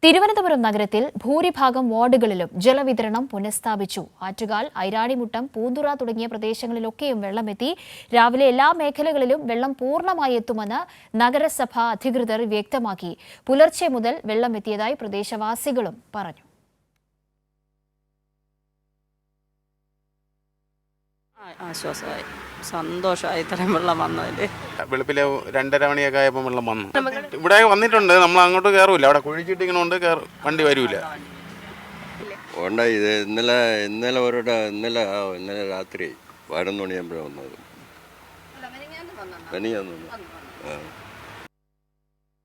തിരുവനന്തപുരം നഗരത്തിൽ ഭൂരിഭാഗം വാർഡുകളിലും ജലവിതരണം പുനഃസ്ഥാപിച്ചു. ആറ്റുകാൽ, ഐരാണിമുട്ടം, പൂന്തുറ തുടങ്ങിയ പ്രദേശങ്ങളിലൊക്കെയും വെള്ളമെത്തി. രാവിലെ എല്ലാ മേഖലകളിലും വെള്ളം പൂർണ്ണമായി എത്തുമെന്ന് നഗരസഭാ അധികൃതർ വ്യക്തമാക്കി. പുലർച്ചെ മുതൽ വെള്ളമെത്തിയതായി പ്രദേശവാസികളും പറഞ്ഞു. ആശ്വാസമായി, സന്തോഷമായി. ഇത്രയും വെള്ളം വന്നതിൽ വെളുപ്പിലെ 2:30 മണിയൊക്കെ ആയപ്പോൾ വെള്ളം വന്നു. ഇവിടെ വന്നിട്ടുണ്ട്, നമ്മൾ അങ്ങോട്ട് കയറൂല. അവിടെ കുഴിച്ചിട്ടിങ്ങനെയുണ്ട്, വണ്ടി വരൂല. ഇത് ഇന്നലെ രാത്രി 11 മണിയാകുമ്പോഴാണ് വന്നത്.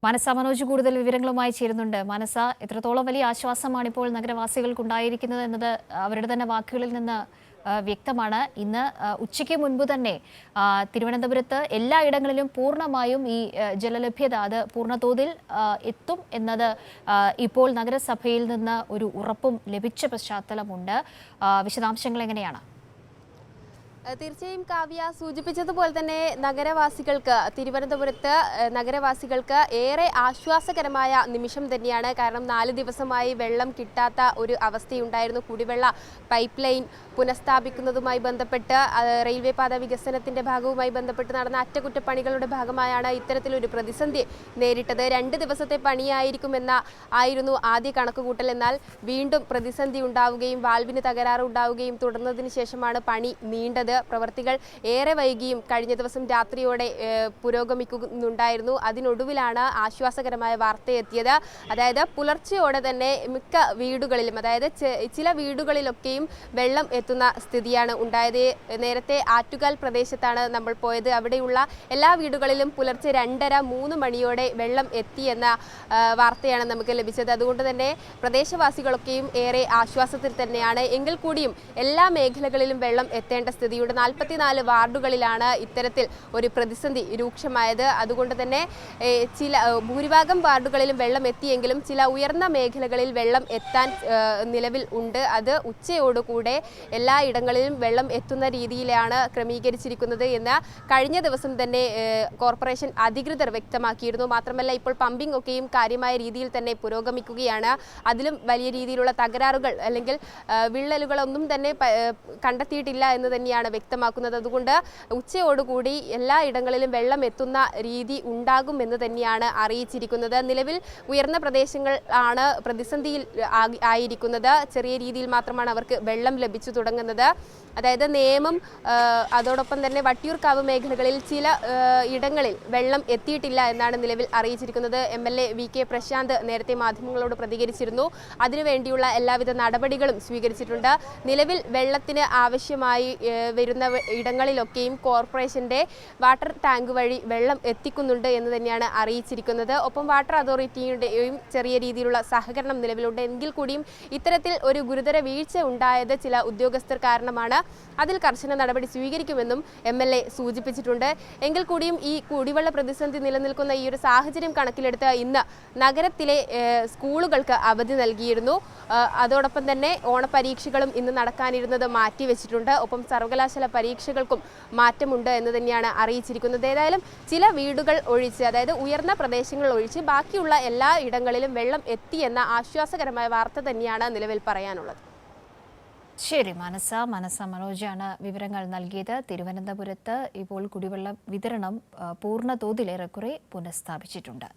മനസ മനോജ് കൂടുതൽ വിവരങ്ങളുമായി ചേരുന്നുണ്ട്. മനസ, എത്രത്തോളം വലിയ ആശ്വാസമാണ് ഇപ്പോൾ നഗരവാസികൾക്കുണ്ടായിരിക്കുന്നത് എന്നത് അവരുടെ തന്നെ വാക്കുകളിൽ നിന്ന് വ്യക്തമാണ്. ഇന്ന് ഉച്ചയ്ക്ക് മുൻപ് തന്നെ തിരുവനന്തപുരത്ത് എല്ലായിടങ്ങളിലും പൂർണ്ണമായും ഈ ജലലഭ്യത അത് പൂർണ്ണതോതിൽ എത്തും എന്നത് ഇപ്പോൾ നഗരസഭയിൽ നിന്ന് ഒരു ഉറപ്പും ലഭിച്ച പശ്ചാത്തലമുണ്ട്. വിശദാംശങ്ങൾ എങ്ങനെയാണ്? തീർച്ചയായും കാവ്യ സൂചിപ്പിച്ചതുപോലെ തന്നെ തിരുവനന്തപുരത്ത് നഗരവാസികൾക്ക് ഏറെ ആശ്വാസകരമായ നിമിഷം തന്നെയാണ്. കാരണം 4 ദിവസമായി വെള്ളം കിട്ടാത്ത ഒരു അവസ്ഥയുണ്ടായിരുന്നു. കുടിവെള്ള പൈപ്പ് ലൈൻ പുനഃസ്ഥാപിക്കുന്നതുമായി ബന്ധപ്പെട്ട് റെയിൽവേ പാത വികസനത്തിന്റെ ഭാഗവുമായി ബന്ധപ്പെട്ട് നടന്ന അറ്റകുറ്റപ്പണികളുടെ ഭാഗമായാണ് ഇത്തരത്തിലൊരു പ്രതിസന്ധി നേരിട്ടത്. 2 ദിവസത്തെ ആയിരുന്നു ആദ്യ കണക്കുകൂട്ടൽ. എന്നാൽ വീണ്ടും പ്രതിസന്ധി ഉണ്ടാവുകയും വാൽവിന് തകരാറുണ്ടാവുകയും തുടർന്നതിന് ശേഷമാണ് പണി നീണ്ടത്. പ്രവർത്തികൾ ഏറെ വൈകിയും കഴിഞ്ഞ ദിവസം രാത്രിയോടെ പുരോഗമിക്കുന്നുണ്ടായിരുന്നു. അതിനൊടുവിലാണ് ആശ്വാസകരമായ വാർത്തയെത്തിയത്. അതായത് പുലർച്ചെയോടെ തന്നെ മിക്ക വീടുകളിലും, അതായത് ചില വീടുകളിലൊക്കെയും വെള്ളം എത്തുന്ന സ്ഥിതിയാണ് ഉണ്ടായത്. നേരത്തെ ആറ്റുകാൽ പ്രദേശത്താണ് നമ്മൾ പോയത്. അവിടെയുള്ള എല്ലാ വീടുകളിലും പുലർച്ചെ 2:30-3 മണിയോടെ വെള്ളം എത്തിയെന്ന വാർത്തയാണ് നമുക്ക് ലഭിച്ചത്. അതുകൊണ്ട് തന്നെ പ്രദേശവാസികളൊക്കെയും ഏറെ ആശ്വാസത്തിൽ തന്നെയാണ്. എങ്കിൽ കൂടിയും എല്ലാ മേഖലകളിലും വെള്ളം എത്തേണ്ട സ്ഥിതിയുണ്ട്. 44 വാർഡുകളിലാണ് ഇത്തരത്തിൽ ഒരു പ്രതിസന്ധി രൂക്ഷമായത്. അതുകൊണ്ട് തന്നെ ഭൂരിഭാഗം വാർഡുകളിലും വെള്ളം എത്തിയെങ്കിലും ചില ഉയർന്ന മേഖലകളിൽ വെള്ളം എത്താൻ നിലവിൽ ഉണ്ട്. അത് ഉച്ചയോടുകൂടെ എല്ലായിടങ്ങളിലും വെള്ളം എത്തുന്ന രീതിയിലാണ് ക്രമീകരിച്ചിരിക്കുന്നത് എന്ന് കഴിഞ്ഞ ദിവസം തന്നെ കോർപ്പറേഷൻ അധികൃതർ വ്യക്തമാക്കിയിരുന്നു. മാത്രമല്ല, ഇപ്പോൾ പമ്പിംഗ് ഒക്കെയും കാര്യമായ രീതിയിൽ തന്നെ പുരോഗമിക്കുകയാണ്. അതിലും വലിയ രീതിയിലുള്ള തകരാറുകൾ അല്ലെങ്കിൽ വിള്ളലുകളൊന്നും തന്നെ കണ്ടെത്തിയിട്ടില്ല എന്ന് തന്നെയാണ് വ്യക്തമാക്കുന്നത്. അതുകൊണ്ട് ഉച്ചയോടുകൂടി എല്ലാ ഇടങ്ങളിലും വെള്ളം എത്തുന്ന രീതി ഉണ്ടാകുമെന്ന് തന്നെയാണ് അറിയിച്ചിരിക്കുന്നത്. നിലവിൽ ഉയർന്ന പ്രദേശങ്ങൾ ആണ് പ്രതിസന്ധിയിൽ ആയിരിക്കുന്നത്. ചെറിയ രീതിയിൽ മാത്രമാണ് അവർക്ക് വെള്ളം ലഭിച്ചു തുടങ്ങുന്നത്. അതായത് നേമം, അതോടൊപ്പം തന്നെ വട്ടിയൂർക്കാവ് മേഖലകളിൽ ചില ഇടങ്ങളിൽ വെള്ളം എത്തിയിട്ടില്ല എന്നാണ് നിലവിൽ അറിയിച്ചിരിക്കുന്നത്. MLA VK പ്രശാന്ത് നേരത്തെ മാധ്യമങ്ങളോട് പ്രതികരിച്ചിരുന്നു. അതിനുവേണ്ടിയുള്ള എല്ലാവിധ നടപടികളും സ്വീകരിച്ചിട്ടുണ്ട്. നിലവിൽ വെള്ളത്തിന് ആവശ്യമായി വരുന്ന ഇടങ്ങളിലൊക്കെയും കോർപ്പറേഷന്റെ വാട്ടർ ടാങ്ക് വഴി വെള്ളം എത്തിക്കുന്നുണ്ട് എന്ന് തന്നെയാണ് അറിയിച്ചിരിക്കുന്നത്. ഒപ്പം വാട്ടർ അതോറിറ്റിയുടെയും ചെറിയ രീതിയിലുള്ള സഹകരണം നിലവിലുണ്ട്. എങ്കിൽ കൂടിയും ഇത്തരത്തിൽ ഒരു ഗുരുതര വീഴ്ച ഉണ്ടായത് ചില ഉദ്യോഗസ്ഥർ കാരണമാണ്. അതിൽ കർശന നടപടി സ്വീകരിക്കുമെന്നും MLA സൂചിപ്പിച്ചിട്ടുണ്ട്. എങ്കിൽ കൂടിയും ഈ കുടിവെള്ള പ്രതിസന്ധി നിലനിൽക്കുന്ന ഈ ഒരു സാഹചര്യം കണക്കിലെടുത്ത് ഇന്ന് നഗരത്തിലെ സ്കൂളുകൾക്ക് അവധി നൽകിയിരുന്നു. അതോടൊപ്പം തന്നെ ഓണപരീക്ഷകളും ഇന്ന് നടക്കാനിരുന്നത് മാറ്റിവെച്ചിട്ടുണ്ട്. ഒപ്പം സർവകലാശാല പരീക്ഷകൾക്കും മാറ്റമുണ്ട് എന്ന് തന്നെയാണ് അറിയിച്ചിരിക്കുന്നത്. ഏതായാലും ചില വീടുകൾ ഒഴിച്ച്, അതായത് ഉയർന്ന പ്രദേശങ്ങൾ ഒഴിച്ച് ബാക്കിയുള്ള എല്ലാ ഇടങ്ങളിലും വെള്ളം എത്തിയെന്ന ആശ്വാസകരമായ വാർത്ത തന്നെയാണ് നിലവിൽ പറയാനുള്ളത്. ശരി, മനസ മനോജാണ് വിവരങ്ങൾ നൽകിയത്. തിരുവനന്തപുരത്ത് ഇപ്പോൾ കുടിവെള്ള വിതരണം പൂർണ്ണ തോതിലേറെക്കുറെ പുനഃസ്ഥാപിച്ചിട്ടുണ്ട്.